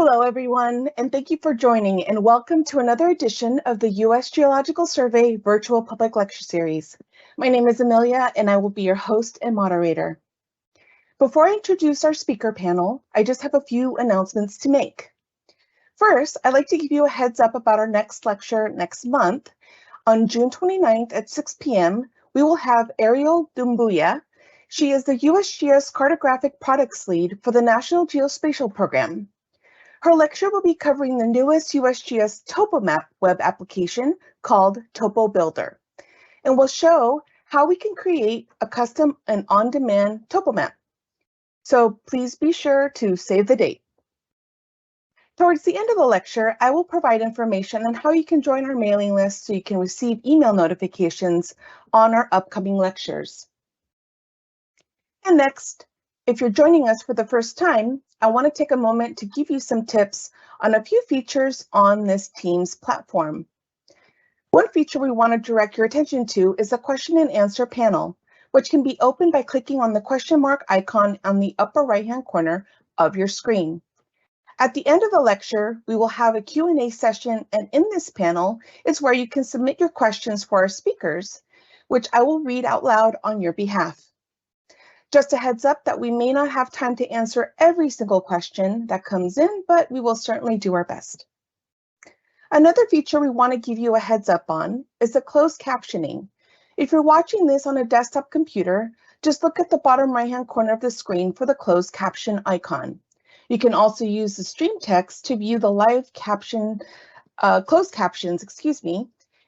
Hello, everyone, and thank you for joining, and welcome to another edition of the U.S. Geological Survey Virtual Public Lecture Series. My name is Amelia, and I will be your host and moderator. Before I introduce our speaker panel, I just have a few announcements to make. First, I'd like to give you a heads up about our next lecture next month. On June 29th at 6 p.m., we will have Ariel Dumbuya. She is the USGS Cartographic Products Lead for the National Geospatial Program. Her lecture will be covering the newest USGS TopoMap web application called Topo Builder, and will show how we can create a custom and on-demand TopoMap. So please be sure to save the date. Towards the end of the lecture, I will provide information on how you can join our mailing list so you can receive email notifications on our upcoming lectures. And next, if you're joining us for the first time, I want to take a moment to give you some tips on a few features on this Teams platform. One feature we want to direct your attention to is the question and answer panel, which can be opened by clicking on the question mark icon on the upper right-hand corner of your screen. At the end of the lecture, we will have a Q&A session, and in this panel is where you can submit your questions for our speakers, which I will read out loud on your behalf. Just a heads up that we may not have time to answer every single question that comes in, but we will certainly do our best. Another feature we want to give you a heads up on is the closed captioning. If you're watching this on a desktop computer, just look at the bottom right-hand corner of the screen for the closed caption icon. You can also use the stream text to view the live caption, closed captions,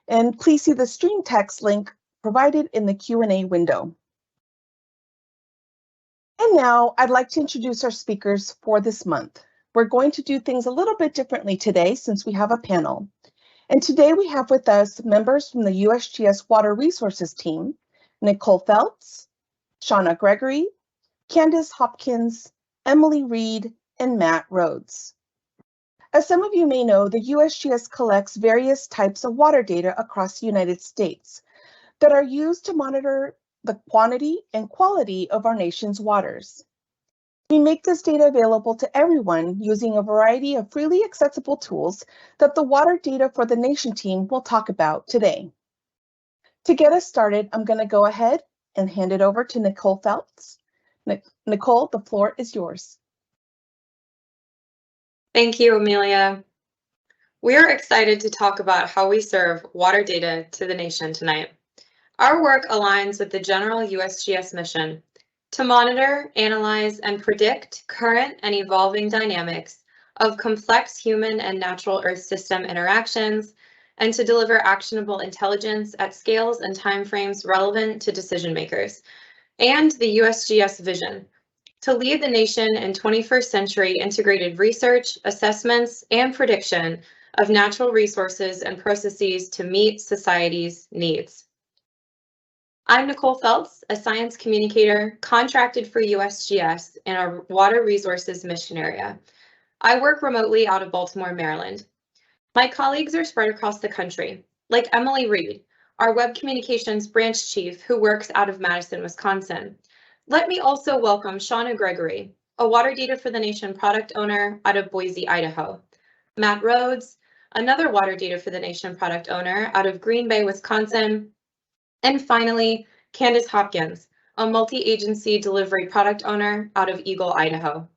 and please see the stream text link provided in the Q&A window. And now I'd like to introduce our speakers for this month. We're going to do things a little bit differently today since we have a panel. And today we have with us members from the USGS Water Resources team, Nicole Phelps, Shauna Gregory, Candace Hopkins, Emily Reed, and Matt Rhodes. As some of you may know, the USGS collects various types of water data across the United States that are used to monitor the quantity and quality of our nation's waters. We make this data available to everyone using a variety of freely accessible tools that the Water Data for the Nation team will talk about today. To get us started, I'm going to go ahead and hand it over to Nicole Phelps. Nicole, the floor is yours. Thank you, Amelia. We are excited to talk about how we serve water data to the nation tonight. Our work aligns with the general USGS mission to monitor, analyze, and predict current and evolving dynamics of complex human and natural Earth system interactions, and to deliver actionable intelligence at scales and timeframes relevant to decision makers, and the USGS vision to lead the nation in 21st century integrated research, assessments, and prediction of natural resources and processes to meet society's needs. I'm Nicole Phelps, a science communicator contracted for USGS in our Water Resources mission area. I work remotely out of Baltimore, Maryland. My colleagues are spread across the country, like Emily Reed, our web communications branch chief who works out of Madison, Wisconsin. Let me also welcome Shauna Gregory, a Water Data for the Nation product owner out of Boise, Idaho. Matt Rhodes, another Water Data for the Nation product owner out of Green Bay, Wisconsin. And finally, Candace Hopkins, a multi-agency delivery product owner out of Eagle, Idaho.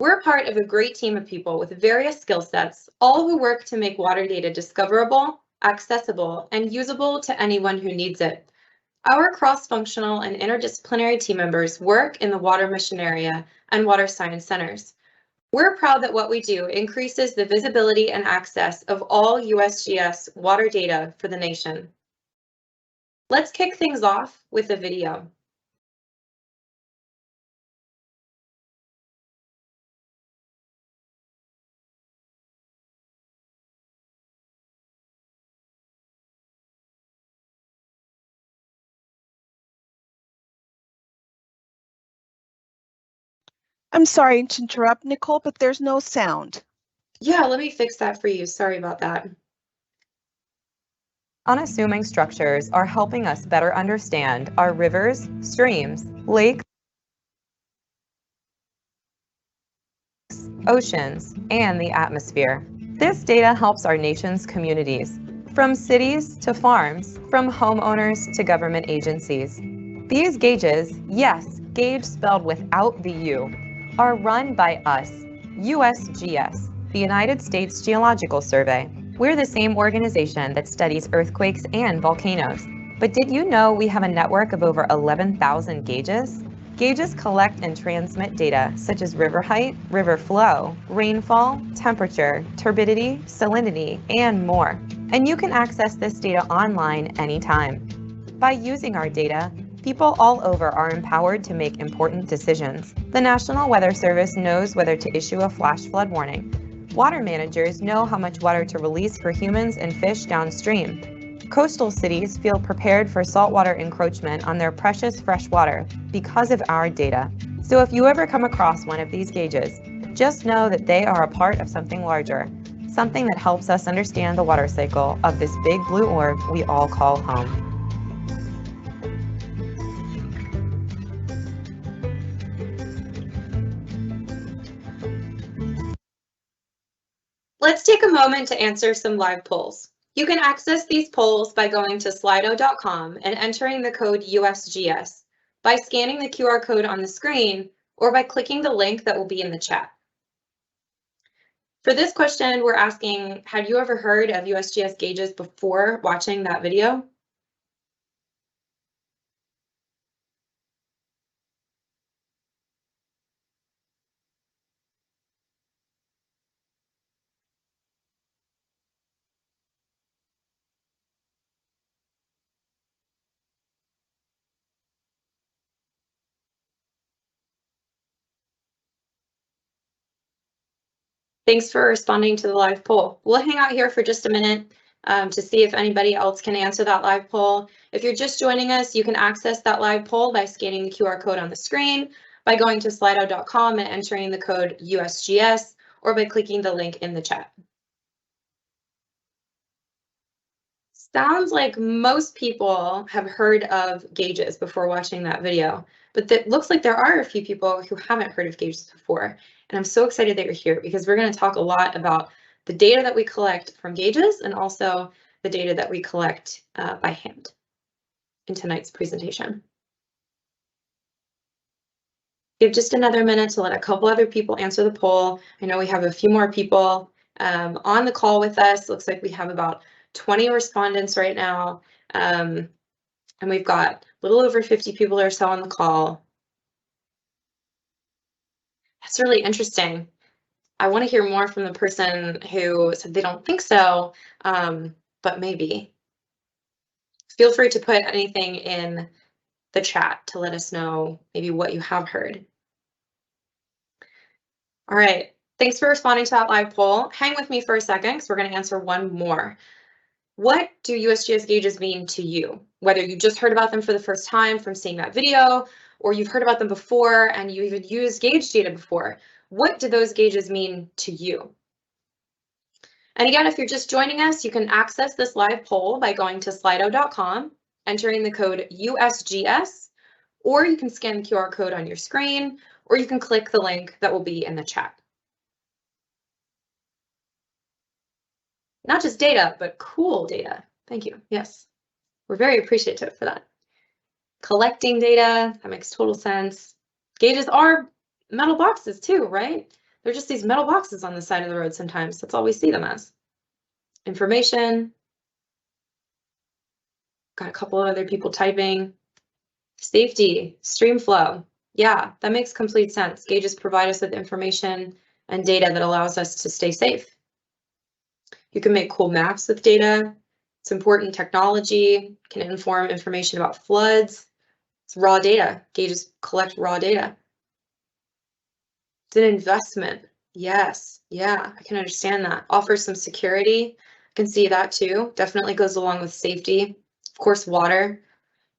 We're part of a great team of people with various skill sets, all who work to make water data discoverable, accessible, and usable to anyone who needs it. Our cross-functional and interdisciplinary team members work in the water mission area and water science centers. We're proud that what we do increases the visibility and access of all USGS water data for the nation. Let's kick things off with a video. I'm sorry to interrupt, Nicole, but there's no sound. Yeah, let me fix that for you. Sorry about that. Unassuming structures are helping us better understand our rivers, streams, lakes, oceans, and the atmosphere. This data helps our nation's communities, from cities to farms, from homeowners to government agencies. These gauges, yes, gauge spelled without the U, are run by us, USGS, the United States Geological Survey. We're the same organization that studies earthquakes and volcanoes. But did you know we have a network of over 11,000 gauges? Gauges collect and transmit data such as river height, river flow, rainfall, temperature, turbidity, salinity, and more. And you can access this data online anytime. By using our data, people all over are empowered to make important decisions. The National Weather Service knows whether to issue a flash flood warning. Water managers know how much water to release for humans and fish downstream. Coastal cities feel prepared for saltwater encroachment on their precious fresh water because of our data. So if you ever come across one of these gauges, just know that they are a part of something larger, something that helps us understand the water cycle of this big blue orb we all call home. Let's take a moment to answer some live polls. You can access these polls by going to slido.com and entering the code USGS, by scanning the QR code on the screen, or by clicking the link that will be in the chat. For this question, we're asking, had you ever heard of USGS gauges before watching that video? Thanks for responding to the live poll. We'll hang out here for just a minute to see if anybody else can answer that live poll. If you're just joining us, you can access that live poll by scanning the QR code on the screen, by going to slido.com and entering the code USGS, or by clicking the link in the chat. Sounds like most people have heard of gauges before watching that video, but it looks like there are a few people who haven't heard of gauges before. And I'm so excited that you're here because we're going to talk a lot about the data that we collect from gauges and also the data that we collect by hand in tonight's presentation. Give just another minute to let a couple other people answer the poll. I know we have a few more people on the call with us. Looks like we have about 20 respondents right now, and we've got a little over 50 people or so on the call. That's really interesting. I want to hear more from the person who said they don't think so, but maybe. Feel free to put anything in the chat to let us know maybe what you have heard. All right, thanks for responding to that live poll. Hang with me for a second because we're going to answer one more. What do USGS gauges mean to you? Whether you just heard about them for the first time from seeing that video, or you've heard about them before and you even used gauge data before, what do those gauges mean to you? And again, if you're just joining us, you can access this live poll by going to slido.com, entering the code USGS, or you can scan the QR code on your screen, or you can click the link that will be in the chat. Not just data, but cool data. Thank you. Yes, we're very appreciative for that. Collecting data, that makes total sense. Gauges are metal boxes too, right? They're just these metal boxes on the side of the road sometimes. That's all we see them as. Information. Got a couple of other people typing. Safety, stream flow. Yeah, that makes complete sense. Gauges provide us with information and data that allows us to stay safe. You can make cool maps with data. It's important technology, can inform information about floods. It's raw data. Gauges collect raw data. It's an investment. Yes, yeah, I can understand that. Offers some security. I can see that too. Definitely goes along with safety. Of course, water.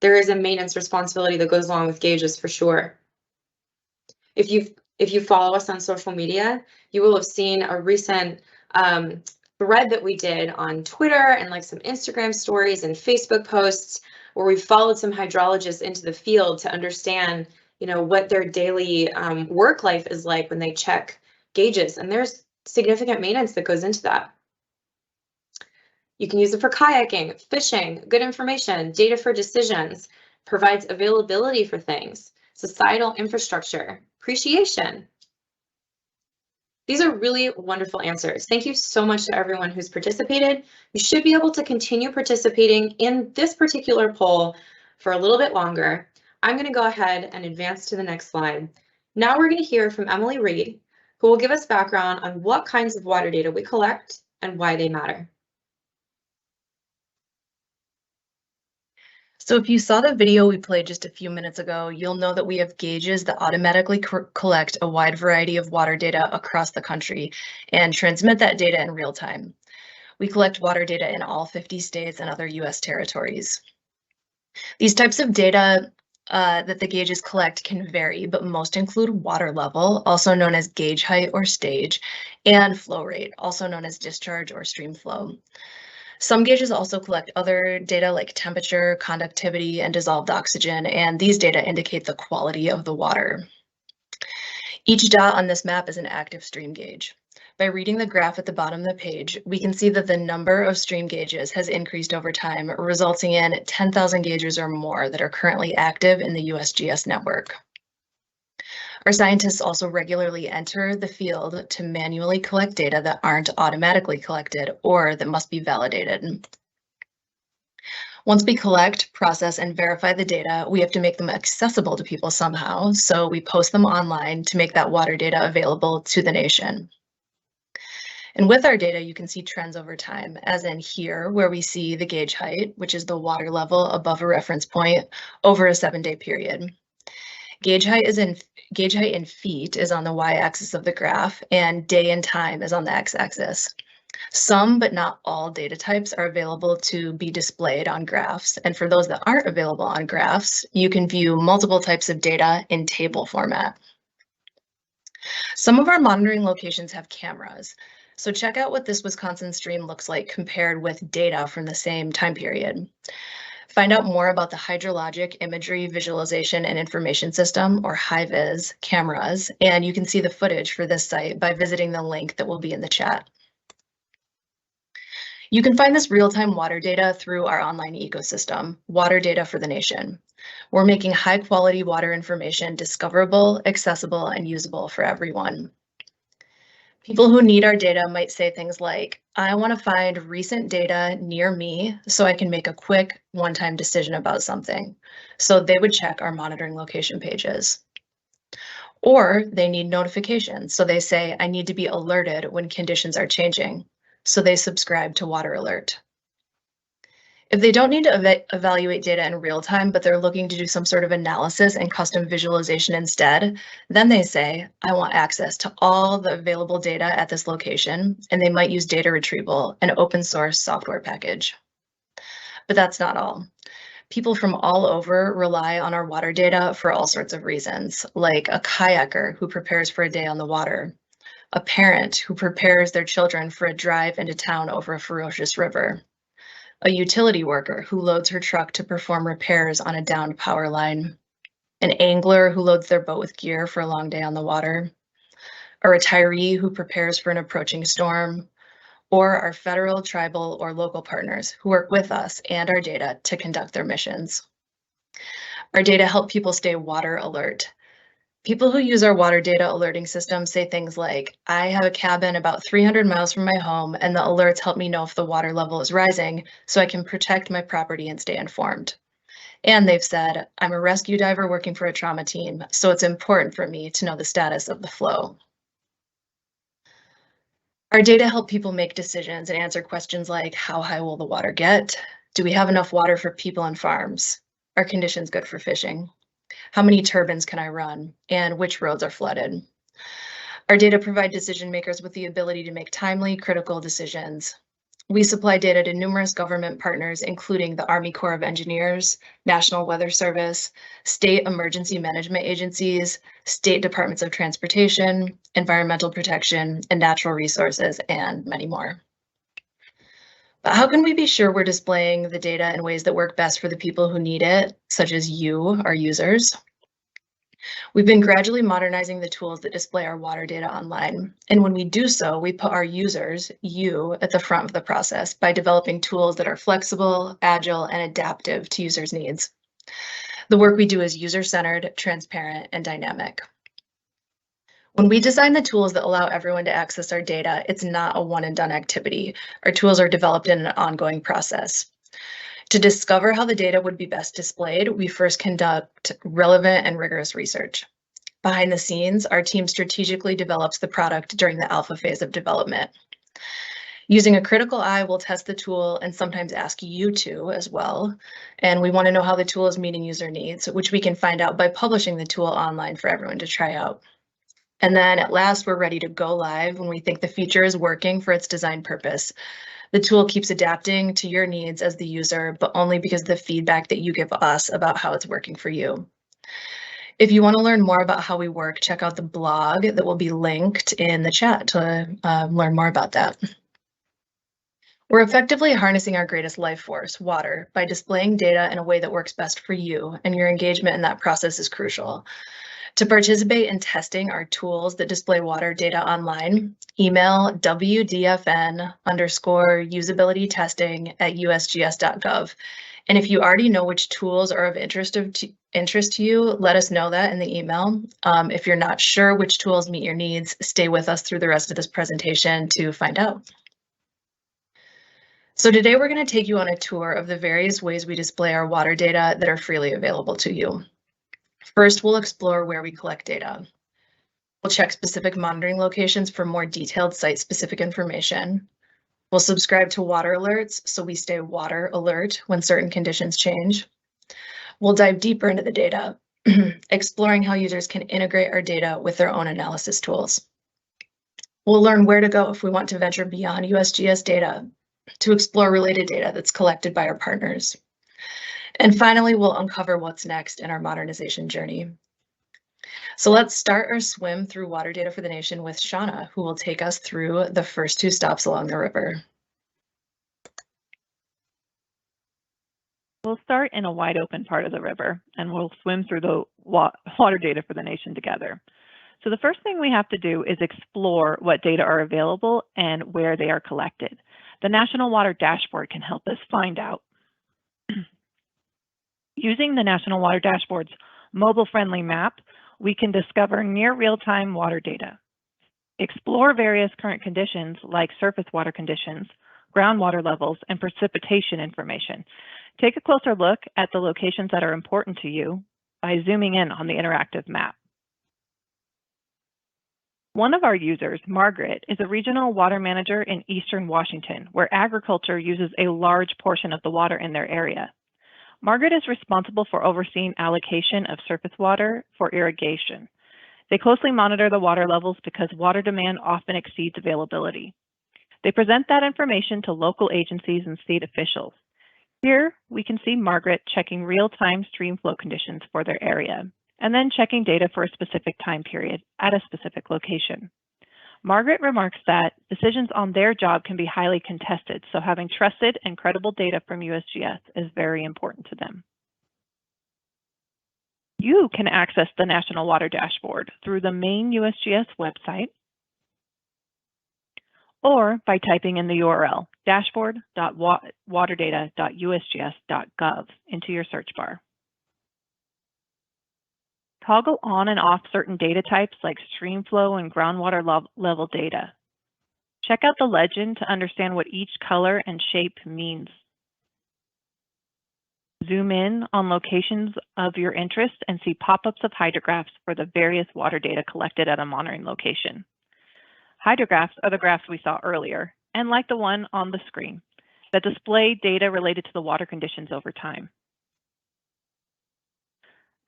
There is a maintenance responsibility that goes along with gauges for sure. If you follow us on social media, you will have seen a recent thread that we did on Twitter and like some Instagram stories and Facebook posts where we followed some hydrologists into the field to understand, you know, what their daily work life is like when they check gauges, and there's significant maintenance that goes into that. You can use it for kayaking, fishing, good information, data for decisions, provides availability for things, societal infrastructure, appreciation. These are really wonderful answers. Thank you so much to everyone who's participated. You should be able to continue participating in this particular poll for a little bit longer. I'm going to go ahead and advance to the next slide. Now we're going to hear from Emily Reed, who will give us background on what kinds of water data we collect and why they matter. So if you saw the video we played just a few minutes ago, you'll know that we have gauges that automatically collect a wide variety of water data across the country and transmit that data in real time. We collect water data in all 50 states and other US territories. These types of data that the gauges collect can vary, but most include water level, also known as gauge height or stage, and flow rate, also known as discharge or stream flow. Some gauges also collect other data like temperature, conductivity, and dissolved oxygen, and these data indicate the quality of the water. Each dot on this map is an active stream gauge. By reading the graph at the bottom of the page, we can see that the number of stream gauges has increased over time, resulting in 10,000 gauges or more that are currently active in the USGS network. Our scientists also regularly enter the field to manually collect data that aren't automatically collected or that must be validated. Once we collect, process, and verify the data, we have to make them accessible to people somehow, so we post them online to make that water data available to the nation. And with our data, you can see trends over time, as in here, where we see the gauge height, which is the water level above a reference point over a 7-day period. Gauge height in feet is on the y-axis of the graph, and day and time is on the x-axis. Some, but not all, data types are available to be displayed on graphs, and for those that aren't available on graphs, you can view multiple types of data in table format. Some of our monitoring locations have cameras, so check out what this Wisconsin stream looks like compared with data from the same time period. Find out more about the Hydrologic Imagery Visualization and Information System, or HIVIS, cameras, and you can see the footage for this site by visiting the link that will be in the chat. You can find this real-time water data through our online ecosystem, Water Data for the Nation. We're making high-quality water information discoverable, accessible, and usable for everyone. People who need our data might say things like, I want to find recent data near me so I can make a quick one-time decision about something. So they would check our monitoring location pages. Or they need notifications. So they say, I need to be alerted when conditions are changing. So they subscribe to Water Alert. If they don't need to evaluate data in real time, but they're looking to do some sort of analysis and custom visualization instead, then they say, I want access to all the available data at this location, and they might use data retrieval, an open source software package. But that's not all. People from all over rely on our water data for all sorts of reasons, like a kayaker who prepares for a day on the water, a parent who prepares their children for a drive into town over a ferocious river, a utility worker who loads her truck to perform repairs on a downed power line, an angler who loads their boat with gear for a long day on the water, a retiree who prepares for an approaching storm, or our federal, tribal, or local partners who work with us and our data to conduct their missions. Our data help people stay water alert. People who use our water data alerting system say things like, I have a cabin about 300 miles from my home, and the alerts help me know if the water level is rising so I can protect my property and stay informed. And they've said, I'm a rescue diver working for a trauma team, so it's important for me to know the status of the flow. Our data help people make decisions and answer questions like, how high will the water get? Do we have enough water for people and farms? Are conditions good for fishing? How many turbines can I run? And which roads are flooded? Our data provide decision makers with the ability to make timely, critical decisions. We supply data to numerous government partners, including the Army Corps of Engineers, National Weather Service, state emergency management agencies, state departments of transportation, environmental protection, and natural resources, and many more. But how can we be sure we're displaying the data in ways that work best for the people who need it, such as you, our users? We've been gradually modernizing the tools that display our water data online. And when we do so, we put our users, you, at the front of the process by developing tools that are flexible, agile, and adaptive to users' needs. The work we do is user-centered, transparent, and dynamic. When we design the tools that allow everyone to access our data, it's not a one-and-done activity. Our tools are developed in an ongoing process. To discover how the data would be best displayed, we first conduct relevant and rigorous research. Behind the scenes, our team strategically develops the product during the alpha phase of development. Using a critical eye, we'll test the tool and sometimes ask you to as well. And we want to know how the tool is meeting user needs, which we can find out by publishing the tool online for everyone to try out. And then at last, we're ready to go live when we think the feature is working for its design purpose. The tool keeps adapting to your needs as the user, but only because of the feedback that you give us about how it's working for you. If you want to learn more about how we work, check out the blog that will be linked in the chat to learn more about that. We're effectively harnessing our greatest life force, water, by displaying data in a way that works best for you, and your engagement in that process is crucial. To participate in testing our tools that display water data online, email wdfn_usabilitytesting@usgs.gov. And if you already know which tools are of interest to you, let us know that in the email. If you're not sure which tools meet your needs, stay with us through the rest of this presentation to find out. So today we're going to take you on a tour of the various ways we display our water data that are freely available to you. First, we'll explore where we collect data. We'll check specific monitoring locations for more detailed site-specific information. We'll subscribe to water alerts so we stay water alert when certain conditions change. We'll dive deeper into the data, exploring how users can integrate our data with their own analysis tools. We'll learn where to go if we want to venture beyond USGS data to explore related data that's collected by our partners. And finally, we'll uncover what's next in our modernization journey. So let's start our swim through water data for the nation with Shauna, who will take us through the first two stops along the river. We'll start in a wide open part of the river, and we'll swim through the water data for the nation together. So the first thing we have to do is explore what data are available and where they are collected. The National Water Dashboard can help us find out. Using the National Water Dashboard's mobile-friendly map, we can discover near real-time water data, explore various current conditions like surface water conditions, groundwater levels, and precipitation information. Take a closer look at the locations that are important to you by zooming in on the interactive map. One of our users, Margaret, is a regional water manager in Eastern Washington, where agriculture uses a large portion of the water in their area. Margaret is responsible for overseeing allocation of surface water for irrigation. They closely monitor the water levels because water demand often exceeds availability. They present that information to local agencies and state officials. Here, we can see Margaret checking real-time stream flow conditions for their area, and then checking data for a specific time period at a specific location. Margaret remarks that decisions on their job can be highly contested, so having trusted and credible data from USGS is very important to them. You can access the National Water Dashboard through the main USGS website or by typing in the URL dashboard.waterdata.usgs.gov into your search bar. Toggle on and off certain data types like stream flow and groundwater level data. Check out the legend to understand what each color and shape means. Zoom in on locations of your interest and see pop-ups of hydrographs for the various water data collected at a monitoring location. Hydrographs are the graphs we saw earlier, and like the one on the screen, that display data related to the water conditions over time.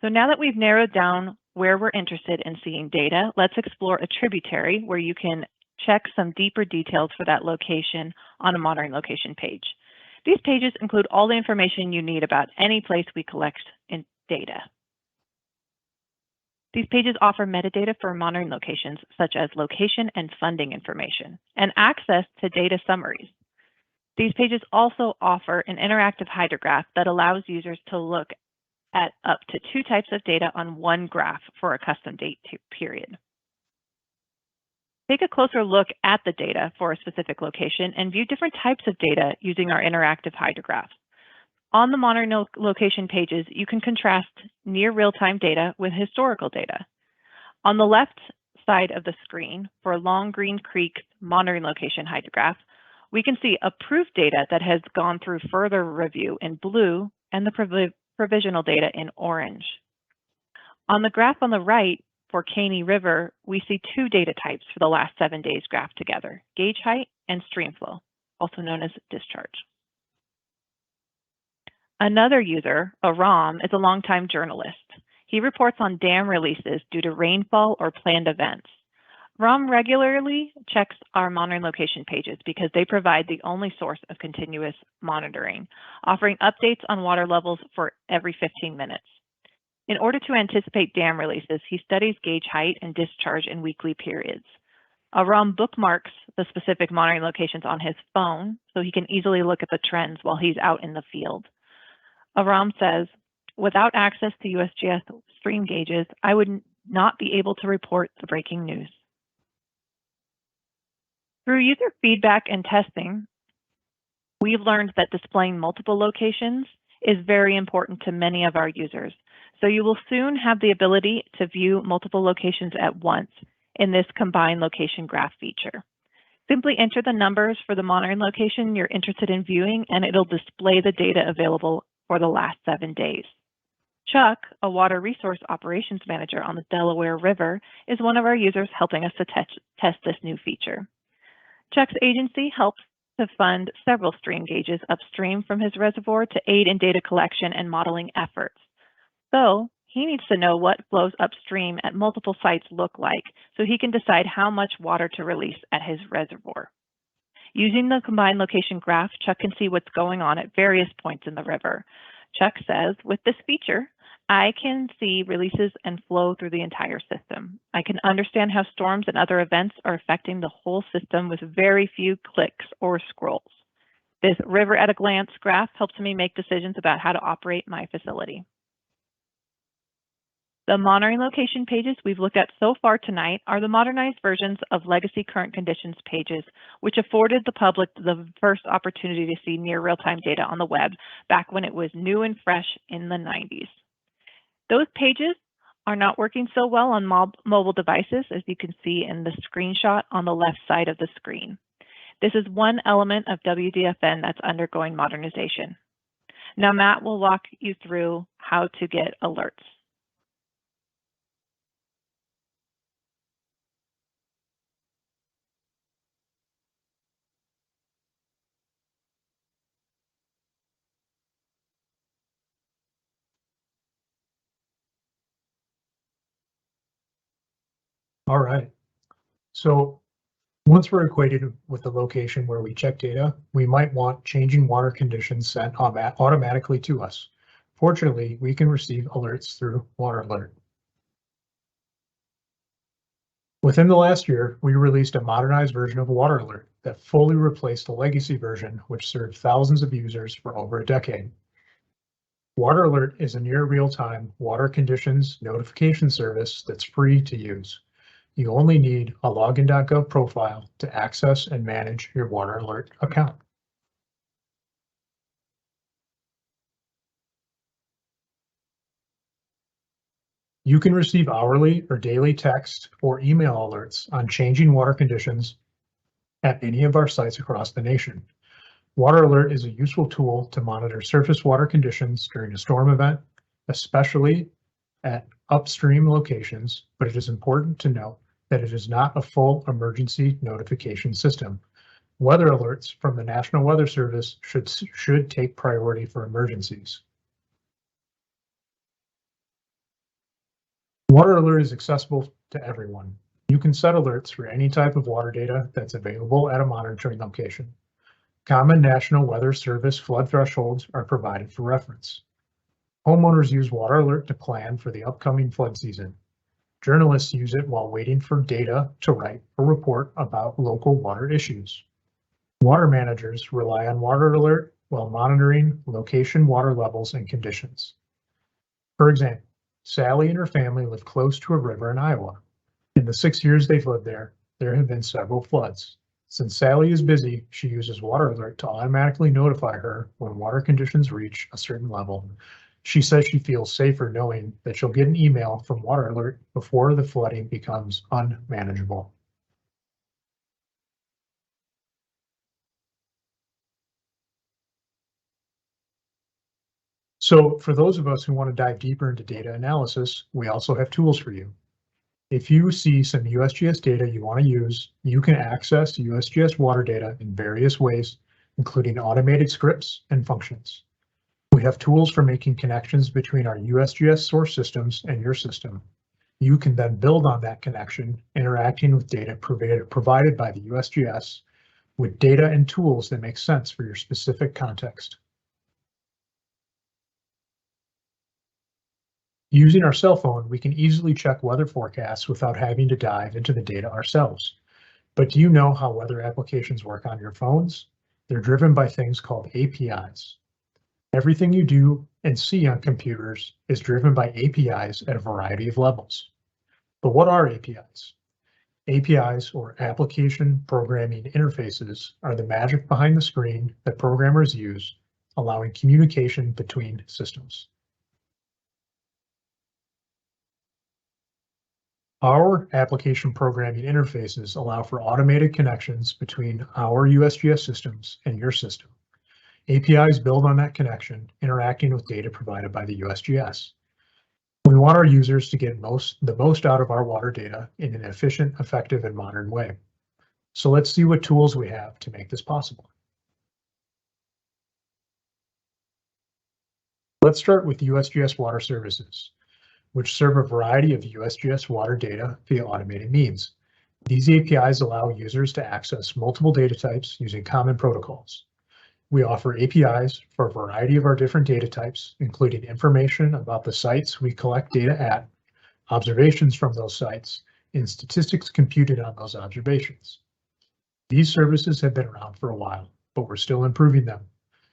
So now that we've narrowed down where we're interested in seeing data, let's explore a tributary where you can check some deeper details for that location on a monitoring location page. These pages include all the information you need about any place we collect in data. These pages offer metadata for monitoring locations, such as location and funding information, and access to data summaries. These pages also offer an interactive hydrograph that allows users to look at up to 2 types of data on one graph for a custom date period. Take a closer look at the data for a specific location and view different types of data using our interactive hydrographs. On the monitoring location pages, you can contrast near real-time data with historical data. On the left side of the screen, for Long Green Creek monitoring location hydrograph, we can see approved data that has gone through further review in blue and the provisional data in orange. On the graph on the right, for Caney River, we see 2 data types for the last 7 days graphed together, gauge height and stream flow, also known as discharge. Another user, Aram, is a longtime journalist. He reports on dam releases due to rainfall or planned events. Aram regularly checks our monitoring location pages because they provide the only source of continuous monitoring, offering updates on water levels for every 15 minutes. In order to anticipate dam releases, he studies gauge height and discharge in weekly periods. Aram bookmarks the specific monitoring locations on his phone so he can easily look at the trends while he's out in the field. Aram says, "Without access to USGS stream gauges, I would not be able to report the breaking news." Through user feedback and testing, we've learned that displaying multiple locations is very important to many of our users. So you will soon have the ability to view multiple locations at once in this combined location graph feature. Simply enter the numbers for the monitoring location you're interested in viewing, and it'll display the data available for the last 7 days. Chuck, a water resource operations manager on the Delaware River, is one of our users helping us to test this new feature. Chuck's agency helps to fund several stream gauges upstream from his reservoir to aid in data collection and modeling efforts. So he needs to know what flows upstream at multiple sites look like so he can decide how much water to release at his reservoir. Using the combined location graph, Chuck can see what's going on at various points in the river. Chuck says, "With this feature, I can see releases and flow through the entire system. I can understand how storms and other events are affecting the whole system with very few clicks or scrolls. This river at a glance graph helps me make decisions about how to operate my facility." The monitoring location pages we've looked at so far tonight are the modernized versions of legacy current conditions pages, which afforded the public the first opportunity to see near real-time data on the web back when it was new and fresh in the 90s. Those pages are not working so well on mobile devices, as you can see in the screenshot on the left side of the screen. This is one element of WDFN that's undergoing modernization. Now Matt will walk you through how to get alerts. All right. So once we're acquainted with the location where we check data, we might want changing water conditions sent automatically to us. Fortunately, we can receive alerts through Water Alert. Within the last year, we released a modernized version of Water Alert that fully replaced the legacy version, which served thousands of users for over a decade. Water Alert is a near real-time water conditions notification service that's free to use. You only need a login.gov profile to access and manage your Water Alert account. You can receive hourly or daily text or email alerts on changing water conditions at any of our sites across the nation. Water Alert is a useful tool to monitor surface water conditions during a storm event, especially at upstream locations, but it is important to note that it is not a full emergency notification system. Weather alerts from the National Weather Service should take priority for emergencies. Water Alert is accessible to everyone. You can set alerts for any type of water data that's available at a monitoring location. Common National Weather Service flood thresholds are provided for reference. Homeowners use Water Alert to plan for the upcoming flood season. Journalists use it while waiting for data to write a report about local water issues. Water managers rely on Water Alert while monitoring location water levels and conditions. For example, Sally and her family live close to a river in Iowa. In the 6 years they've lived there, there have been several floods. Since Sally is busy, she uses Water Alert to automatically notify her when water conditions reach a certain level. She says she feels safer knowing that she'll get an email from Water Alert before the flooding becomes unmanageable. So for those of us who want to dive deeper into data analysis, we also have tools for you. If you see some USGS data you want to use, you can access USGS water data in various ways, including automated scripts and functions. We have tools for making connections between our USGS source systems and your system. You can then build on that connection, interacting with data provided by the USGS with data and tools that make sense for your specific context. Using our cell phone, we can easily check weather forecasts without having to dive into the data ourselves. But do you know how weather applications work on your phones? They're driven by things called APIs. Everything you do and see on computers is driven by APIs at a variety of levels. But what are APIs? APIs, or application programming interfaces, are the magic behind the screen that programmers use, allowing communication between systems. Our application programming interfaces allow for automated connections between our USGS systems and your system. APIs build on that connection, interacting with data provided by the USGS. We want our users to get the most out of our water data in an efficient, effective, and modern way. So let's see what tools we have to make this possible. Let's start with USGS Water Services, which serve a variety of USGS water data via automated means. These APIs allow users to access multiple data types using common protocols. We offer APIs for a variety of our different data types, including information about the sites we collect data at, observations from those sites, and statistics computed on those observations. These services have been around for a while, but we're still improving them.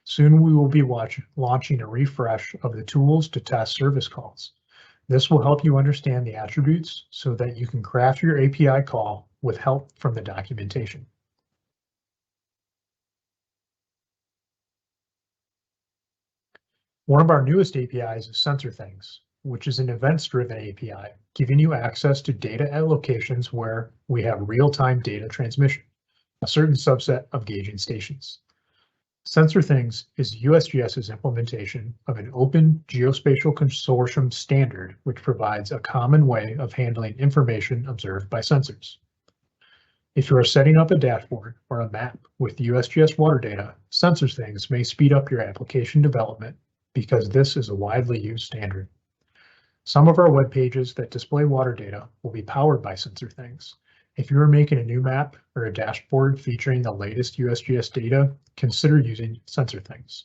Soon we will be launching a refresh of the tools to test service calls. This will help you understand the attributes so that you can craft your API call with help from the documentation. One of our newest APIs is SensorThings, which is an events-driven API, giving you access to data at locations where we have real-time data transmission, a certain subset of gauging stations. SensorThings is USGS's implementation of an open geospatial consortium standard, which provides a common way of handling information observed by sensors. If you are setting up a dashboard or a map with USGS water data, SensorThings may speed up your application development because this is a widely used standard. Some of our web pages that display water data will be powered by SensorThings. If you are making a new map or a dashboard featuring the latest USGS data, consider using SensorThings.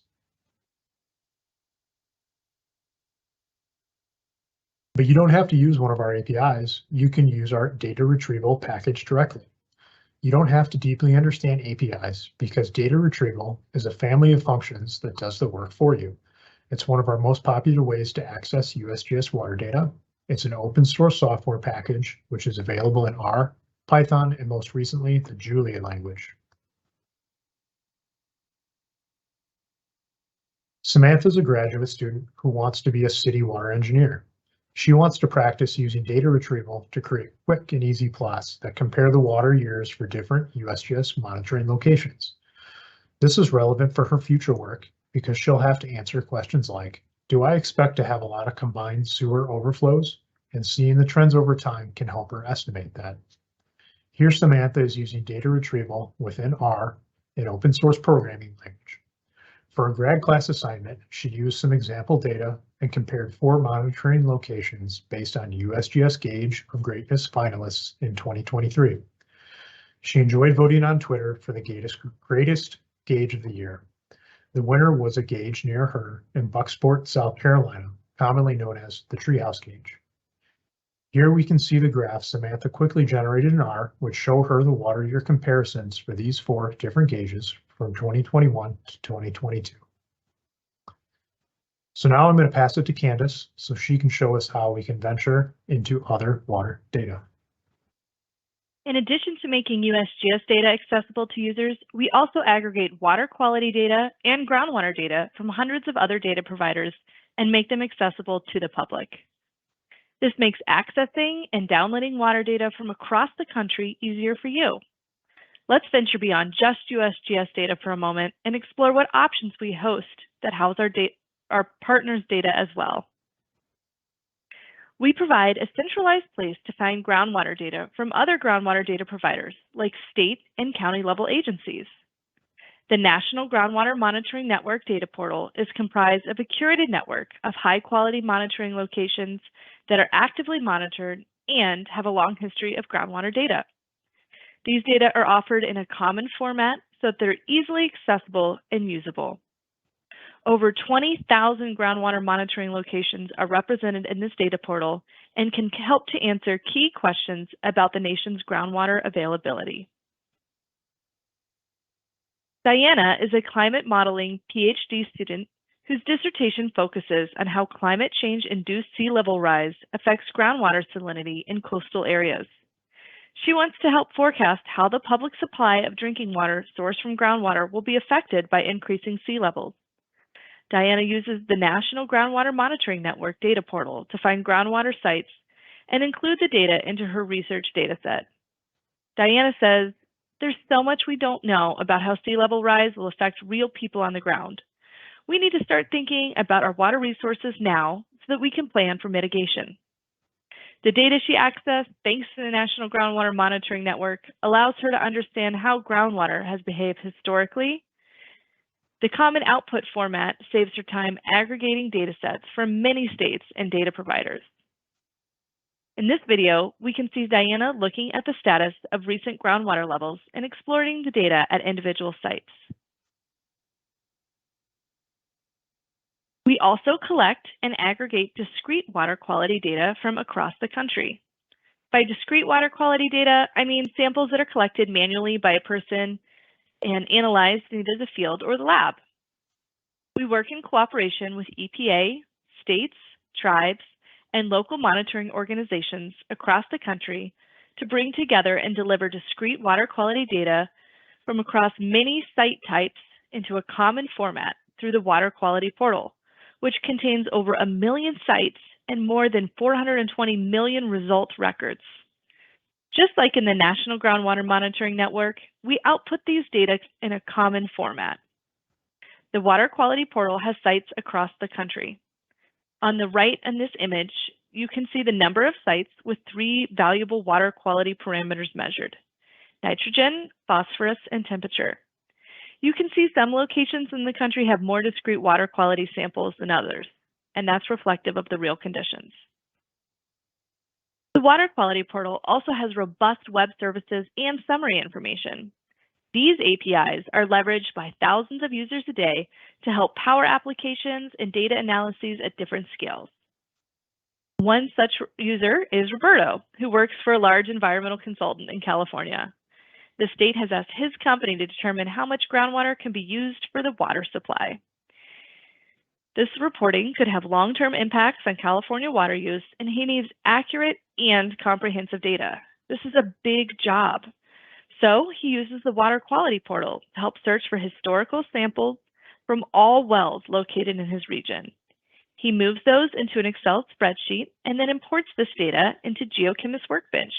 But you don't have to use one of our APIs. You can use our data retrieval package directly. You don't have to deeply understand APIs because data retrieval is a family of functions that does the work for you. It's one of our most popular ways to access USGS water data. It's an open source software package, which is available in R, Python, and most recently, the Julia language. Samantha is a graduate student who wants to be a city water engineer. She wants to practice using data retrieval to create quick and easy plots that compare the water years for different USGS monitoring locations. This is relevant for her future work because she'll have to answer questions like, do I expect to have a lot of combined sewer overflows? And seeing the trends over time can help her estimate that. Here, Samantha is using data retrieval within R, an open source programming language. For a grad class assignment, she used some example data and compared 4 monitoring locations based on USGS Gauge of Greatness finalists in 2023. She enjoyed voting on Twitter for the greatest gauge of the year. The winner was a gauge near her in Bucksport, South Carolina, commonly known as the Treehouse Gauge. Here we can see the graph Samantha quickly generated in R, which show her the water year comparisons for these 4 different gauges from 2021 to 2022. So now I'm going to pass it to Candace so she can show us how we can venture into other water data. In addition to making USGS data accessible to users, we also aggregate water quality data and groundwater data from hundreds of other data providers and make them accessible to the public. This makes accessing and downloading water data from across the country easier for you. Let's venture beyond just USGS data for a moment and explore what options we host that house our partners' data as well. We provide a centralized place to find groundwater data from other groundwater data providers, like state and county level agencies. The National Groundwater Monitoring Network data portal is comprised of a curated network of high-quality monitoring locations that are actively monitored and have a long history of groundwater data. These data are offered in a common format so that they're easily accessible and usable. Over 20,000 groundwater monitoring locations are represented in this data portal and can help to answer key questions about the nation's groundwater availability. Diana is a climate modeling PhD student whose dissertation focuses on how climate change-induced sea level rise affects groundwater salinity in coastal areas. She wants to help forecast how the public supply of drinking water sourced from groundwater will be affected by increasing sea levels. Diana uses the National Groundwater Monitoring Network data portal to find groundwater sites and include the data into her research dataset. Diana says, "There's so much we don't know about how sea level rise will affect real people on the ground. We need to start thinking about our water resources now so that we can plan for mitigation." The data she accessed, thanks to the National Groundwater Monitoring Network, allows her to understand how groundwater has behaved historically. The common output format saves her time aggregating datasets from many states and data providers. In this video, we can see Diana looking at the status of recent groundwater levels and exploring the data at individual sites. We also collect and aggregate discrete water quality data from across the country. By discrete water quality data, I mean samples that are collected manually by a person and analyzed in either the field or the lab. We work in cooperation with EPA, states, tribes, and local monitoring organizations across the country to bring together and deliver discrete water quality data from across many site types into a common format through the Water Quality Portal, which contains over 1 million sites and more than 420 million result records. Just like in the National Groundwater Monitoring Network, we output these data in a common format. The Water Quality Portal has sites across the country. On the right in this image, you can see the number of sites with 3 valuable water quality parameters measured: nitrogen, phosphorus, and temperature. You can see some locations in the country have more discrete water quality samples than others, and that's reflective of the real conditions. The Water Quality Portal also has robust web services and summary information. These APIs are leveraged by thousands of users a day to help power applications and data analyses at different scales. One such user is Roberto, who works for a large environmental consultant in California. The state has asked his company to determine how much groundwater can be used for the water supply. This reporting could have long-term impacts on California water use, and he needs accurate and comprehensive data. This is a big job. So he uses the Water Quality Portal to help search for historical samples from all wells located in his region. He moves those into an Excel spreadsheet and then imports this data into Geochemist Workbench.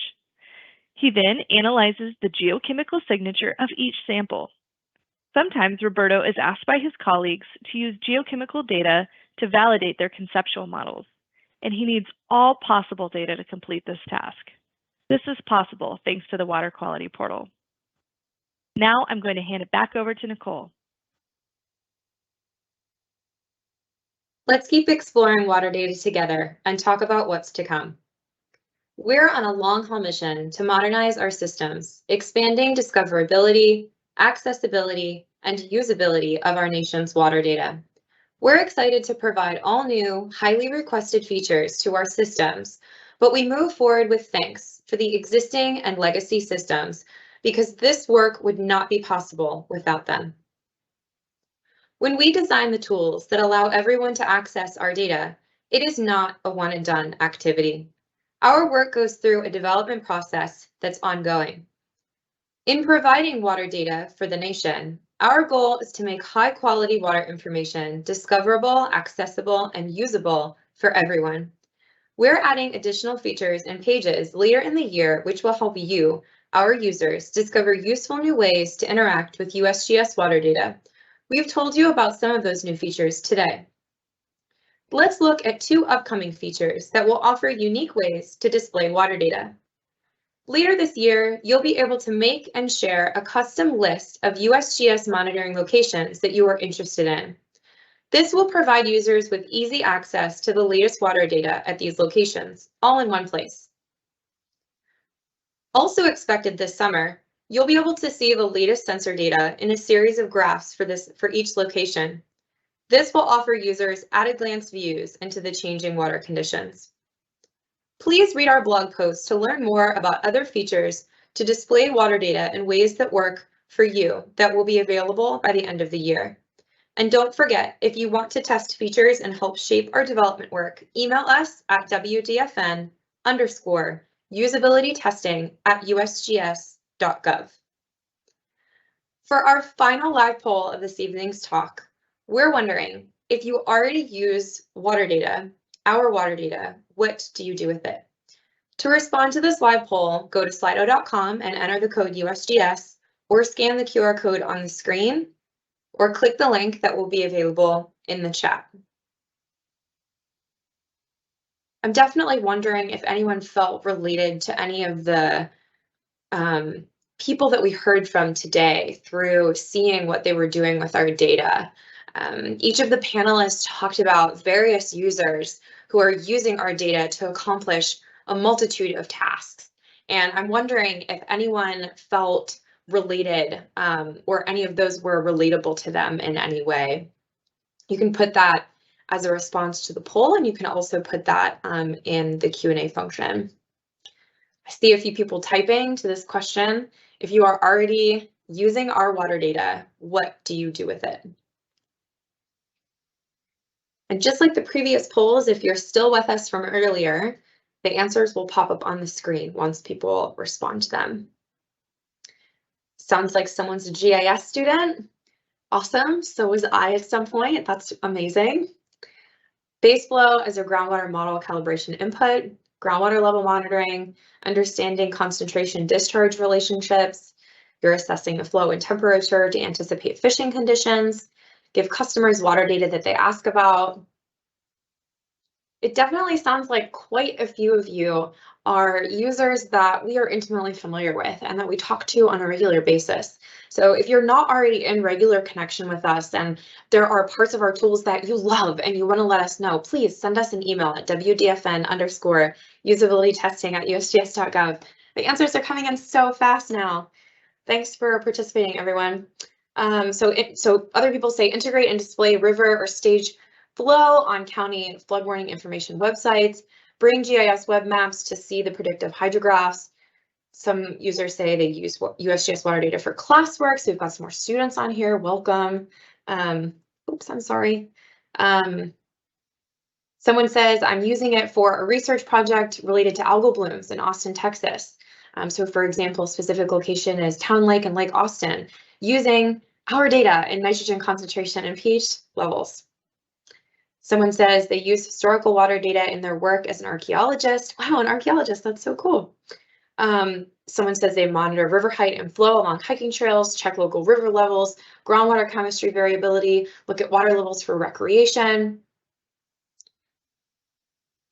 He then analyzes the geochemical signature of each sample. Sometimes Roberto is asked by his colleagues to use geochemical data to validate their conceptual models, and he needs all possible data to complete this task. This is possible thanks to the Water Quality Portal. Now I'm going to hand it back over to Nicole. Let's keep exploring water data together and talk about what's to come. We're on a long-haul mission to modernize our systems, expanding discoverability, accessibility, and usability of our nation's water data. We're excited to provide all new, highly requested features to our systems, but we move forward with thanks for the existing and legacy systems because this work would not be possible without them. When we design the tools that allow everyone to access our data, it is not a one and done activity. Our work goes through a development process that's ongoing. In providing water data for the nation, our goal is to make high quality water information discoverable, accessible, and usable for everyone. We're adding additional features and pages later in the year, which will help you, our users, discover useful new ways to interact with USGS water data. We've told you about some of those new features today. Let's look at 2 upcoming features that will offer unique ways to display water data. Later this year, you'll be able to make and share a custom list of USGS monitoring locations that you are interested in. This will provide users with easy access to the latest water data at these locations, all in one place. Also expected this summer, you'll be able to see the latest sensor data in a series of graphs for each location. This will offer users at-a-glance views into the changing water conditions. Please read our blog post to learn more about other features to display water data in ways that work for you that will be available by the end of the year. And don't forget, if you want to test features and help shape our development work, email us at wdfn_usabilitytesting@usgs.gov. For our final live poll of this evening's talk, we're wondering, if you already use water data, our water data, what do you do with it? To respond to this live poll, go to slido.com and enter the code USGS, or scan the QR code on the screen, or click the link that will be available in the chat. I'm definitely wondering if anyone felt related to any of the people that we heard from today through seeing what they were doing with our data. Each of the panelists talked about various users who are using our data to accomplish a multitude of tasks. And I'm wondering if anyone felt related or any of those were relatable to them in any way. You can put that as a response to the poll, and you can also put that in the Q&A function. I see a few people typing to this question. If you are already using our water data, what do you do with it? And just like the previous polls, if you're still with us from earlier, the answers will pop up on the screen once people respond to them. Sounds like someone's a GIS student. Awesome. So was I at some point. That's amazing. Base flow as a groundwater model calibration input, groundwater level monitoring, understanding concentration discharge relationships. You're assessing the flow and temperature to anticipate fishing conditions, give customers water data that they ask about. It definitely sounds like quite a few of you are users that we are intimately familiar with and that we talk to on a regular basis. So if you're not already in regular connection with us and there are parts of our tools that you love and you want to let us know, please send us an email at wdfn_usabilitytesting@usgs.gov. The answers are coming in so fast now. Thanks for participating, everyone. So other people say integrate and display river or stage flow on county flood warning information websites, bring GIS web maps to see the predictive hydrographs. Some users say they use USGS water data for classwork, so we've got some more students on here. Welcome. Oops, I'm sorry. Someone says, I'm using it for a research project related to algal blooms in Austin, Texas. So for example, specific location is Town Lake and Lake Austin, using our data in nitrogen concentration and pH levels. Someone says they use historical water data in their work as an archaeologist. Wow, an archaeologist, that's so cool. Someone says they monitor river height and flow along hiking trails, check local river levels, groundwater chemistry variability, look at water levels for recreation.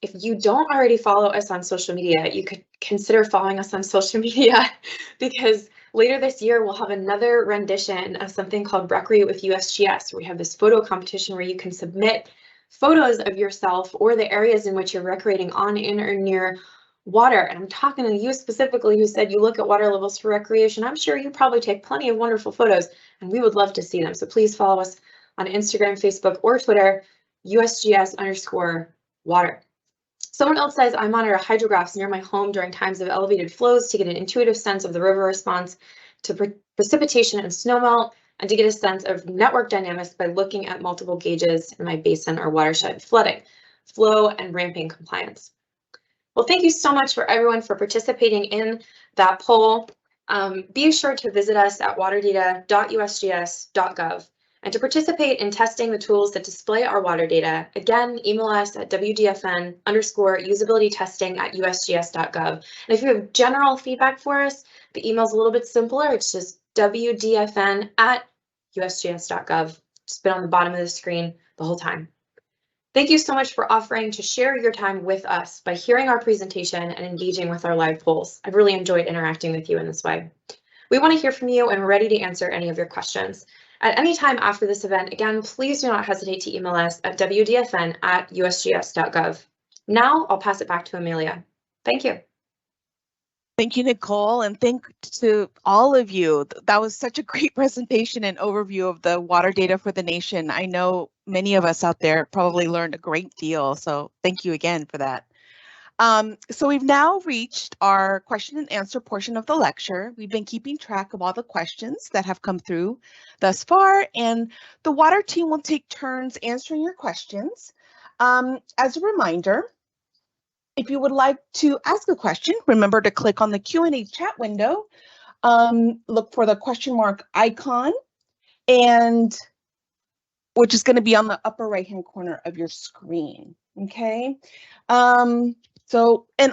If you don't already follow us on social media, you could consider following us on social media because later this year, we'll have another rendition of something called Recreate with USGS. We have this photo competition where you can submit photos of yourself or the areas in which you're recreating on, in, or near water. And I'm talking to you specifically who said you look at water levels for recreation. I'm sure you probably take plenty of wonderful photos and we would love to see them. So please follow us on Instagram, Facebook, or Twitter, USGS_water. Someone else says, I monitor hydrographs near my home during times of elevated flows to get an intuitive sense of the river response to precipitation and snowmelt. and to get a sense of network dynamics by looking at multiple gauges in my basin or watershed flooding, flow, and ramping compliance. Well, thank you so much for everyone for participating in that poll. Be sure to visit us at waterdata.usgs.gov. And to participate in testing the tools that display our water data, again, email us at wdfn_usabilitytesting@usgs.gov. And if you have general feedback for us, the email is a little bit simpler. It's just wdfn@usgs.gov. It's been on the bottom of the screen the whole time. Thank you so much for offering to share your time with us by hearing our presentation and engaging with our live polls. I've really enjoyed interacting with you in this way. We want to hear from you and we're ready to answer any of your questions. At any time after this event, again, please do not hesitate to email us at wdfn@usgs.gov. Now I'll pass it back to Amelia. Thank you. Thank you, Nicole, and thank to all of you. That was such a great presentation and overview of the water data for the nation. I know many of us out there probably learned a great deal, so thank you again for that. So we've now reached our question and answer portion of the lecture. We've been keeping track of all the questions that have come through thus far, and the water team will take turns answering your questions. As a reminder, if you would like to ask a question, remember to click on the Q&A chat window, look for the question mark icon, and which is going to be on the upper right-hand corner of your screen, okay? And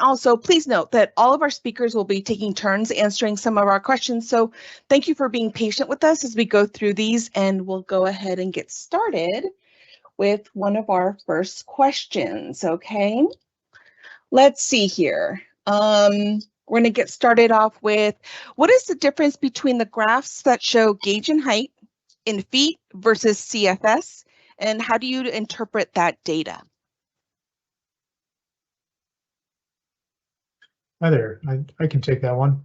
also please note that all of our speakers will be taking turns answering some of our questions. So thank you for being patient with us as we go through these, and we'll go ahead and get started with one of our first questions, okay? Let's see here. We're going to get started off with, what is the difference between the graphs that show gauge and height in feet versus CFS, and how do you interpret that data? Hi there, I can take that one.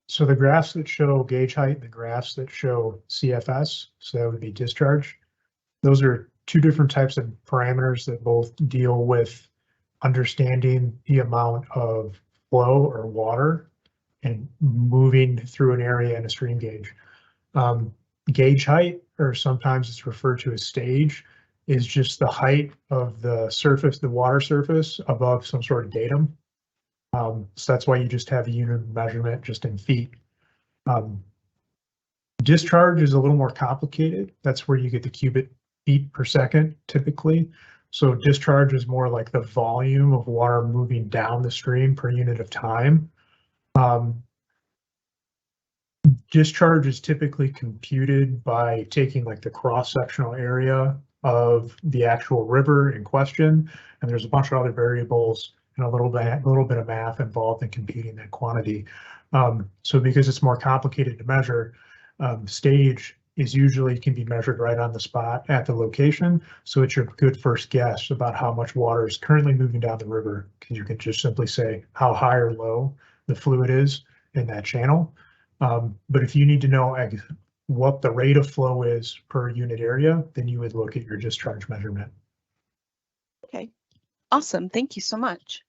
So the graphs that show gauge height, the graphs that show CFS, so that would be discharge. Those are two different types of parameters that both deal with understanding the amount of flow or water and moving through an area in a stream gauge. Gauge height, or sometimes it's referred to as stage, is just the height of the surface, the water surface above some sort of datum. So that's why you just have a unit of measurement just in feet. Discharge is a little more complicated. That's where you get the cubic feet per second typically. So discharge is more like the volume of water moving down the stream per unit of time. Discharge is typically computed by taking like the cross-sectional area of the actual river in question, and there's a bunch of other variables and a little bit of math involved in computing that quantity. So because it's more complicated to measure, stage is usually can be measured right on the spot at the location. So it's your good first guess about how much water is currently moving down the river, because you can just simply say how high or low the fluid is in that channel. But if you need to know what the rate of flow is per unit area, then you would look at your discharge measurement. Okay, awesome. Thank you so much.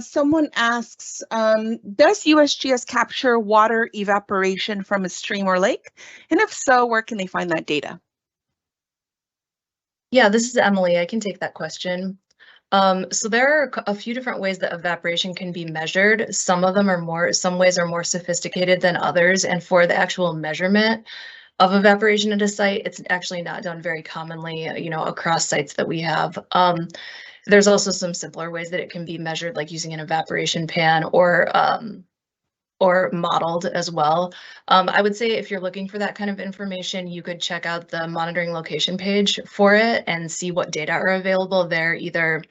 Someone asks, does USGS capture water evaporation from a stream or lake? And if so, where can they find that data? Yeah, this is Emily. I can take that question. So there are a few different ways that evaporation can be measured. Some ways are more sophisticated than others. And for the actual measurement of evaporation at a site, it's actually not done very commonly, across sites that we have. There's also some simpler ways that it can be measured, like using an evaporation pan or modeled as well. I would say if you're looking for that kind of information, you could check out the monitoring location page for it and see what data are available there, either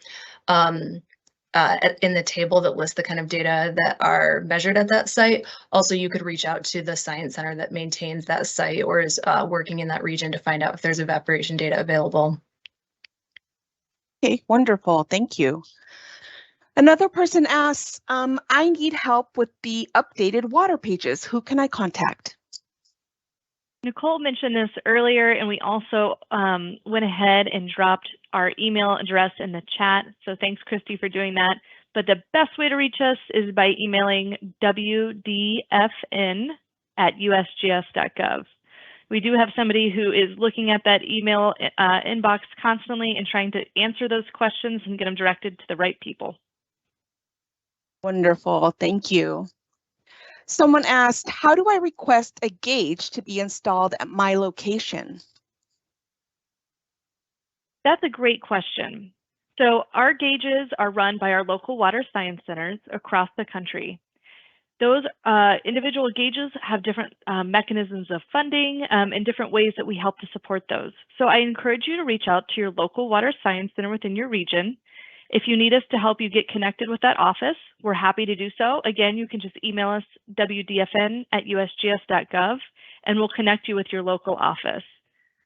in the table that lists the kind of data that are measured at that site. Also, you could reach out to the science center that maintains that site or is working in that region to find out if there's evaporation data available. Okay, wonderful. Thank you. Another person asks, I need help with the updated water pages. Who can I contact? Nicole mentioned this earlier, and we also went ahead and dropped our email address in the chat. So thanks, Christy, for doing that. But the best way to reach us is by emailing wdfn at USGS.gov. We do have somebody who is looking at that email inbox constantly and trying to answer those questions and get them directed to the right people. Wonderful, thank you. Someone asked, how do I request a gauge to be installed at my location? That's a great question. So our gauges are run by our local water science centers across the country. Those individual gauges have different mechanisms of funding and different ways that we help to support those. So I encourage you to reach out to your local water science center within your region. If you need us to help you get connected with that office, we're happy to do so. Again, you can just email us wdfn@usgs.gov and we'll connect you with your local office.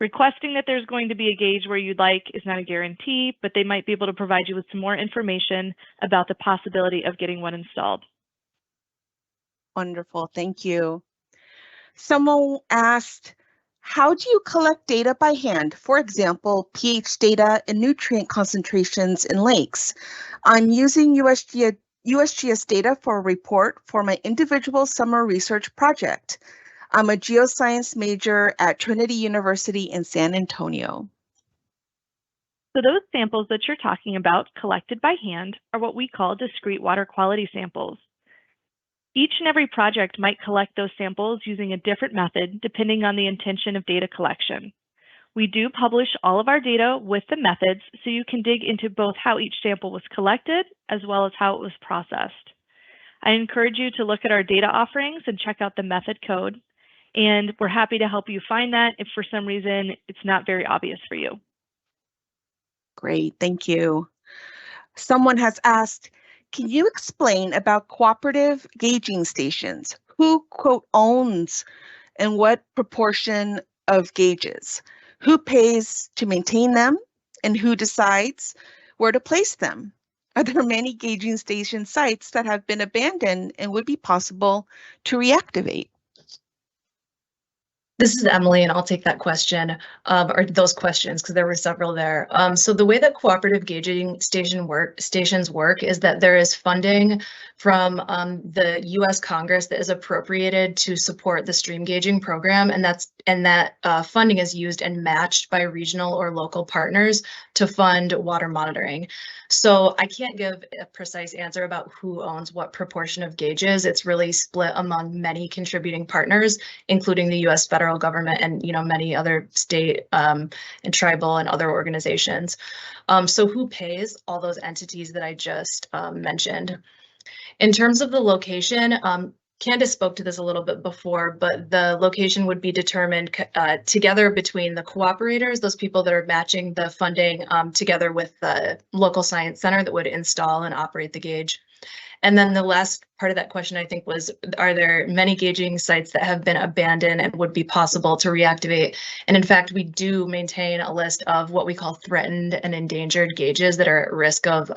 Requesting that there's going to be a gauge where you'd like is not a guarantee, but they might be able to provide you with some more information about the possibility of getting one installed. Wonderful, thank you. Someone asked, how do you collect data by hand? For example, pH data and nutrient concentrations in lakes. I'm using USGS data for a report for my individual summer research project. I'm a geoscience major at Trinity University in San Antonio. So those samples that you're talking about collected by hand are what we call discrete water quality samples. Each and every project might collect those samples using a different method depending on the intention of data collection. We do publish all of our data with the methods so you can dig into both how each sample was collected as well as how it was processed. I encourage you to look at our data offerings and check out the method code, and we're happy to help you find that if for some reason it's not very obvious for you. Great, thank you. Someone has asked, can you explain about cooperative gauging stations? Who, quote, owns and what proportion of gauges? Who pays to maintain them and who decides where to place them? Are there many gauging station sites that have been abandoned and would be possible to reactivate? This is Emily, and I'll take that question, or those questions, because there were several there. So the way that cooperative gauging stations work is that there is funding from the U.S. Congress that is appropriated to support the stream gauging program, and that funding is used and matched by regional or local partners to fund water monitoring. So I can't give a precise answer about who owns what proportion of gauges. It's really split among many contributing partners, including the U.S. federal government and many other state and tribal and other organizations. So who pays? All those entities that I just mentioned. In terms of the location, Candace spoke to this a little bit before, but the location would be determined together between the cooperators, those people that are matching the funding together with the local science center that would install and operate the gauge. And then the last part of that question, I think, was, are there many gauging sites that have been abandoned and would be possible to reactivate? And in fact, we do maintain a list of what we call threatened and endangered gauges that are at risk of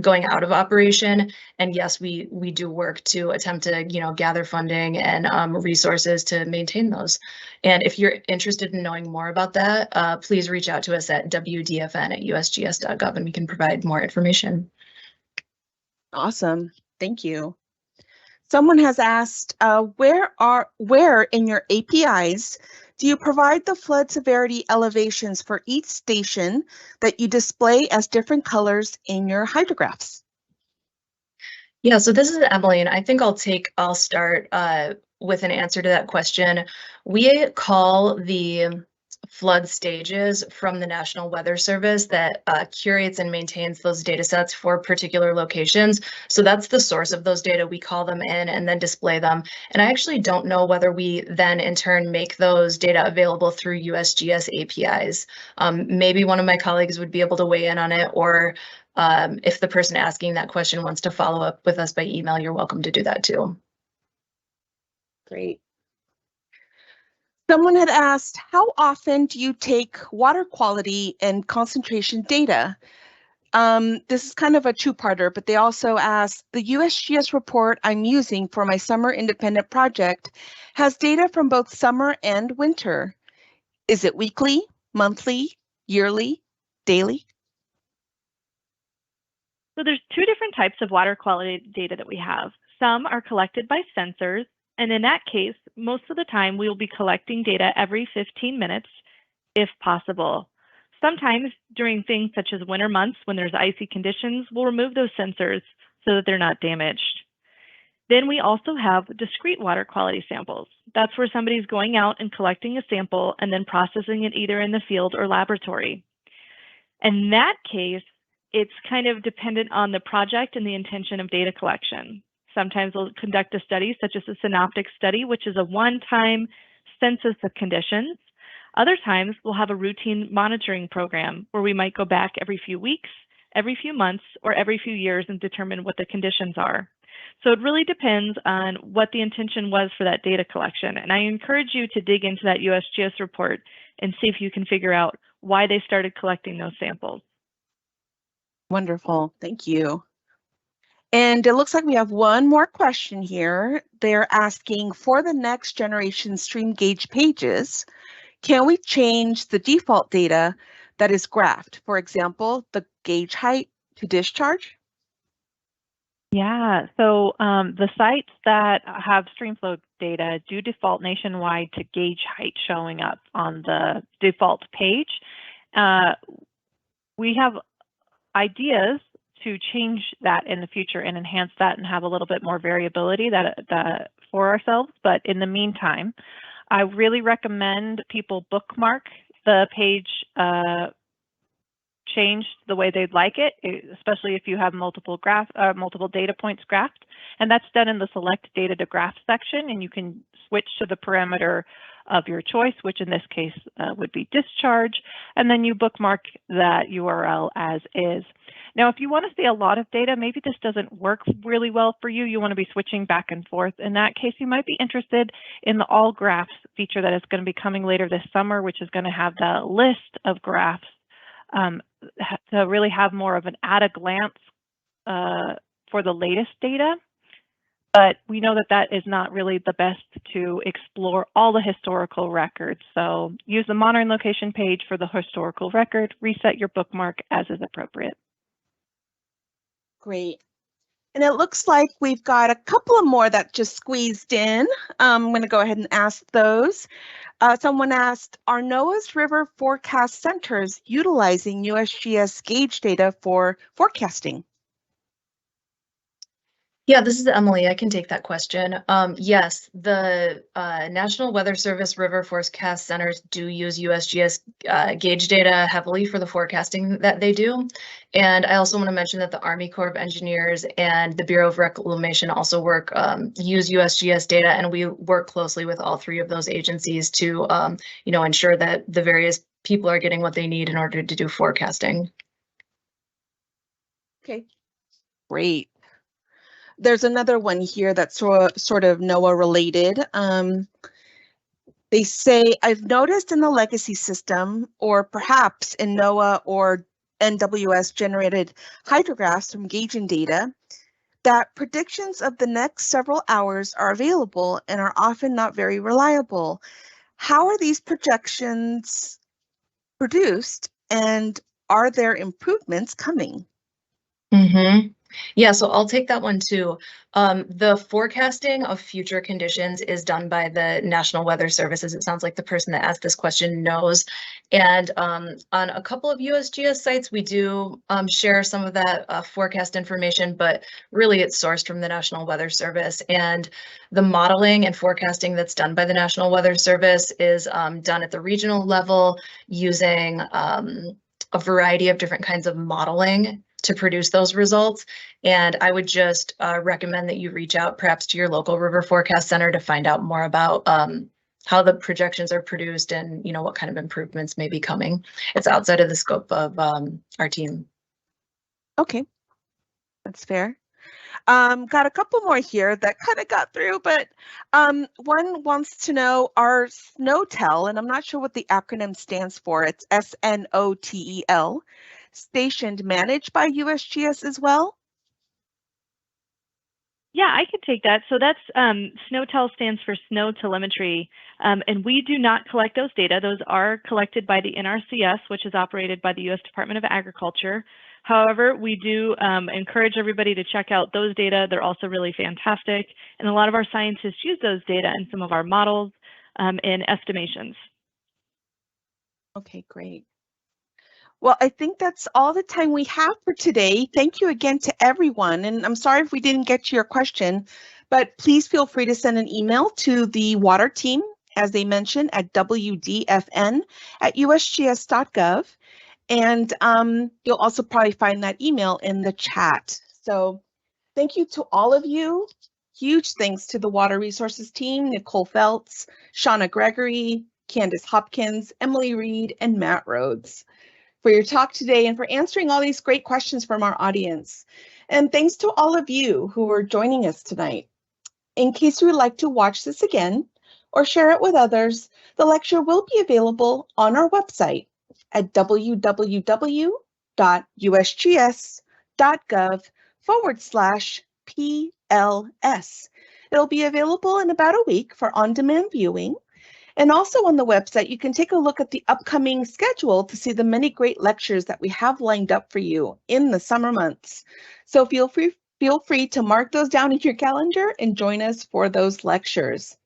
going out of operation. And yes, we do work to attempt to gather funding and resources to maintain those. And if you're interested in knowing more about that, please reach out to us at wdfn@usgs.gov and we can provide more information. Awesome, thank you. Someone has asked, where in your APIs do you provide the flood severity elevations for each station that you display as different colors in your hydrographs? Yeah, so this is Emily, and I think I'll start with an answer to that question. We call the flood stages from the National Weather Service that curates and maintains those data sets for particular locations. So that's the source of those data. We call them in and then display them. And I actually don't know whether we then in turn make those data available through USGS APIs. Maybe one of my colleagues would be able to weigh in on it, or if the person asking that question wants to follow up with us by email, you're welcome to do that too. Great. Someone had asked, how often do you take water quality and concentration data? This is kind of a two-parter, but they also asked, the USGS report I'm using for my summer independent project has data from both summer and winter. Is it weekly, monthly, yearly, daily? So there's two different types of water quality data that we have. Some are collected by sensors And in that case, most of the time we will be collecting data every 15 minutes, if possible. Sometimes during things such as winter months when there's icy conditions, we'll remove those sensors so that they're not damaged. Then we also have discrete water quality samples. That's where somebody's going out and collecting a sample and then processing it either in the field or laboratory. In that case, it's kind of dependent on the project and the intention of data collection. Sometimes we'll conduct a study such as a synoptic study, which is a one-time census of conditions. Other times we'll have a routine monitoring program where we might go back every few weeks, every few months, or every few years and determine what the conditions are. So it really depends on what the intention was for that data collection. And I encourage you to dig into that USGS report and see if you can figure out why they started collecting those samples. Wonderful, thank you. And it looks like we have one more question here. They're asking, for the next generation stream gauge pages, can we change the default data that is graphed? For example, the gauge height to discharge? Yeah, so the sites that have streamflow data do default nationwide to gauge height showing up on the default page. We have ideas to change that in the future and enhance that and have a little bit more variability that for ourselves. But in the meantime, I really recommend people bookmark the page changed the way they'd like it, especially if you have multiple data points graphed. And that's done in the select data to graph section, and you can switch to the parameter of your choice, which in this case would be discharge, and then you bookmark that URL as is. Now, if you want to see a lot of data, maybe this doesn't work really well for you, you want to be switching back and forth. In that case, you might be interested in the all graphs feature that is going to be coming later this summer, which is going to have the list of graphs to really have more of an at a glance for the latest data. But we know that that is not really the best to explore all the historical records. So use the monitoring location page for the historical record, reset your bookmark as is appropriate. Great. And it looks like we've got a couple of more that just squeezed in. I'm going to go ahead and ask those. Someone asked, are NOAA's river forecast centers utilizing USGS gauge data for forecasting? Yeah, this is Emily. I can take that question. Yes, the National Weather Service River Forecast Centers do use USGS gauge data heavily for the forecasting that they do. And I also want to mention that the Army Corps of Engineers and the Bureau of Reclamation also use USGS data, and we work closely with all three of those agencies to ensure that the various people are getting what they need in order to do forecasting. Okay, great. There's another one here that's sort of NOAA related. They say, I've noticed in the legacy system, or perhaps in NOAA or NWS generated hydrographs from gauging data, that predictions of the next several hours are available and are often not very reliable. How are these projections produced, and are there improvements coming? Mm-hmm. Yeah, so I'll take that one too. The forecasting of future conditions is done by the National Weather Service, as it sounds like the person that asked this question knows. And on a couple of USGS sites, we do share some of that forecast information, but really it's sourced from the National Weather Service. And the modeling and forecasting that's done by the National Weather Service is done at the regional level using a variety of different kinds of modeling to produce those results. And I would just recommend that you reach out perhaps to your local river forecast center to find out more about how the projections are produced and what kind of improvements may be coming. It's outside of the scope of our team. Okay, that's fair. Got a couple more here that kind of got through, but one wants to know, are SNOTEL, and I'm not sure what the acronym stands for, it's SNOTEL, stationed managed by USGS as well? Yeah, I could take that. So that's SNOTEL stands for Snow Telemetry, and we do not collect those data. Those are collected by the NRCS, which is operated by the U.S. Department of Agriculture. However, we do encourage everybody to check out those data. They're also really fantastic. And a lot of our scientists use those data in some of our models in estimations. Okay, great. Well, I think that's all the time we have for today. Thank you again to everyone. And I'm sorry if we didn't get to your question, but please feel free to send an email to the water team, as they mentioned, at wdfn@usgs.gov. And you'll also probably find that email in the chat. So thank you to all of you. Huge thanks to the Water Resources team, Nicole Feltz, Shauna Gregory, Candace Hopkins, Emily Reed, and Matt Rhodes for your talk today and for answering all these great questions from our audience. And thanks to all of you who are joining us tonight. In case you would like to watch this again or share it with others, the lecture will be available on our website at www.usgs.gov/PLS. It'll be available in about a week for on-demand viewing. And also on the website, you can take a look at the upcoming schedule to see the many great lectures that we have lined up for you in the summer months. So feel free to mark those down in your calendar and join us for those lectures.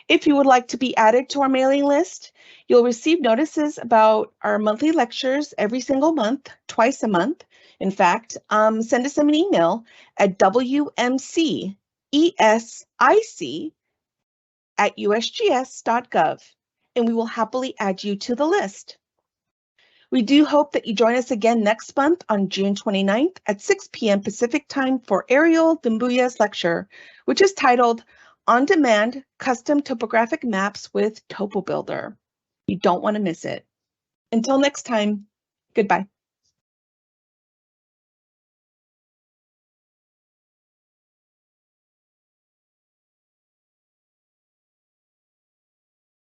If you would like to be added to our mailing list, you'll receive notices about our monthly lectures every single month, twice a month. In fact, send us an email at wmcesic@usgs.gov, and we will happily add you to the list. We do hope that you join us again next month on June 29th at 6 p.m. Pacific Time for Ariel Dumbuya's lecture, which is titled On-Demand Custom Topographic Maps with TopoBuilder. You don't want to miss it. Until next time, goodbye.